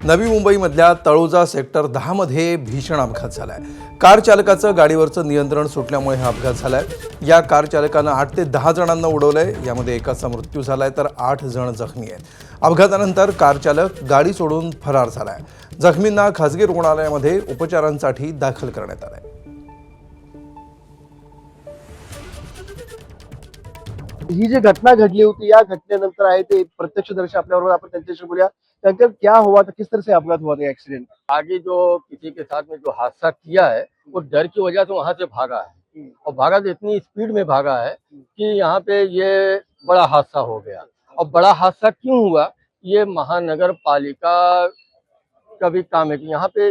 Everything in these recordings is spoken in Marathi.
नवी मुंबईमधल्या तळोजा सेक्टर 10 मध्ये भीषण अपघात झालाय। कार चालकाचं गाडीवरचं नियंत्रण सुटल्यामुळे हा अपघात झालाय। या कार चालकानं 8 ते 10 जणांना उडवलंय। यामध्ये एकाचा मृत्यू झालाय तर 8 जण जखमी आहेत। अपघातानंतर कार चालक गाडी सोडून फरार झालाय। जखमींना खासगी रुग्णालयामध्ये उपचारांसाठी दाखल करण्यात आलंय। ही जी घटना घडली होती, या घटनेनंतर आहे ते प्रत्यक्षदर्शी आपल्याबरोबर, आपण त्यांच्याशी बोलूया। अंकल, क्या हुआ था, किस तरह से अपघात हुआ था, एक्सीडेंट? आगे जो किसी के साथ में जो हादसा किया है वो डर की वजह से वहां से भागा है और भागा तो इतनी स्पीड में भागा है कि यहाँ पे ये बड़ा हादसा हो गया। और बड़ा हादसा क्यों हुआ, ये महानगर पालिका का भी काम है कि यहाँ पे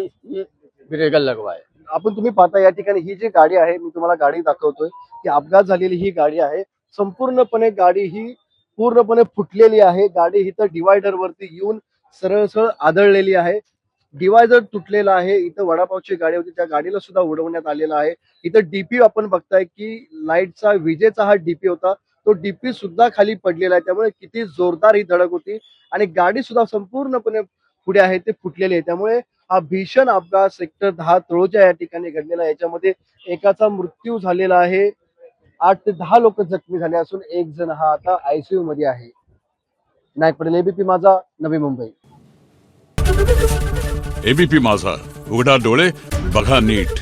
ब्रेकर लगवाए। आपण तुम्ही पाहता या ठिकाणी ही जी गाडी आहे, मी तुम्हाला गाडी दाखवतोय की अपघात झालेली ही गाडी आहे। संपूर्णपणे गाडी ही पूर्णपणे फुटलेली आहे। गाडी ही तर डिवायडर वरती येऊन सरळ सरळ आदळलेली आहे। डिवायडर तुटलेला आहे। इथं वडापावची गाडी होती, त्या गाडीला सुद्धा उडवण्यात आलेला आहे। इथं डीपी आपण बघताय की लाईटचा, विजेचा हा डीपी होता, तो डीपी सुद्धा खाली पडलेला आहे। त्यामुळे किती जोरदार ही धडक होती आणि गाडी सुद्धा संपूर्णपणे पुढे आहे ते फुटलेली आहे। त्यामुळे हा भीषण अपघात सेक्टर 10 तळोजा या ठिकाणी घडलेला आहे। याच्यामध्ये एकाचा मृत्यू झालेला आहे, 8 ते 10 लोक जखमी झाले असून एक जण हा आता आयसीयू मध्ये आहे। नाईक पटेल, एबीपी माझा, नवी मुंबई। एबीपी माझा, उघडा डोळे बघा नीट।